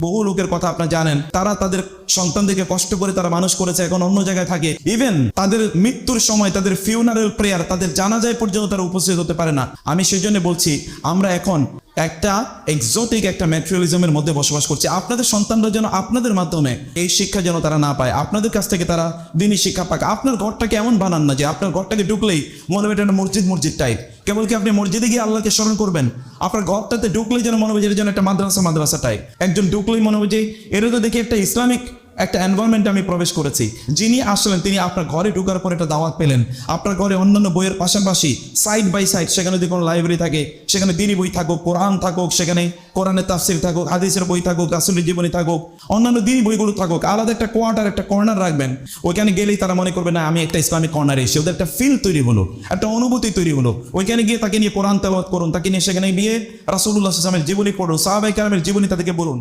বহু লোকের কথা আপনারা জানেন, তারা তাদের সন্তানদেরকে কষ্ট করে তারা মানুষ করেছে, এখন অন্য জায়গায় থাকে। ইভেন তাদের মৃত্যুর সময় তাদের ফিউনারেল প্রেয়ার, তাদের জানাজায় পর্যন্ত তারা উপস্থিত হতে পারে না। আমি সেই জন্য বলছি, আমরা এখন একটা এক্সোটিক একটা ম্যাটেরিয়ালিজমের মধ্যে বসবাস করছি। আপনাদের সন্তানরা যেন আপনাদের মাধ্যমে এই শিক্ষা যেন তারা না পায়, আপনাদের কাছ থেকে তারা দিনই শিক্ষা পাক। আপনার ঘরটাকে এমন বানান না যে আপনার ঘরটাকে ঢুকলেই মনে হবে এটা মসজিদ টাইপ। কেবল কি আপনি মসজিদে গিয়ে আল্লাহকে স্মরণ করবেন? আপনার ঘরটাতে ঢুকলেই যেন মনে হবে যে এটা যেন একটা মাদ্রাসা টাইপ। একজন ঢুকলেই মনে হবে যে এটা তো দেখি একটা ইসলামিক একটা এনভায়রনমেন্টে আমি প্রবেশ করেছি। যিনি আসলেন তিনি আপনার ঘরে ঢোকার পর একটা দাওয়াত পেলেন। আপনার ঘরে অন্যান্য বইয়ের পাশাপাশি সাইড বাই সাইড সেখানে যদি কোনো লাইব্রেরি থাকে, সেখানে দিনী বই থাকুক, কোরআন থাকুক, সেখানে কোরআনের তাফসির থাকুক, হাদিসের বই থাকুক, রাসূলের জীবনী থাকুক, অন্যান্য দিনী বইগুলো থাকুক। আলাদা একটা একটা কর্নার রাখবেন। ওইখানে গেলেই তারা মনে করবে না আমি একটা ইসলামিক কর্নারে এসে, ওদের একটা ফিল তৈরি হলো, একটা অনুভূতি তৈরি হলো। ওইখানে গিয়ে তাকে নিয়ে কোরআন তেলাওয়াত করুন, তাকে নিয়ে সেখানে গিয়ে রাসূলুল্লাহ সাল্লাল্লাহু আলাইহি ওয়াসাল্লামের জীবনী পড়ুন, সাহাবায়ে কেরামের জীবনী তাদেরকে বলুন।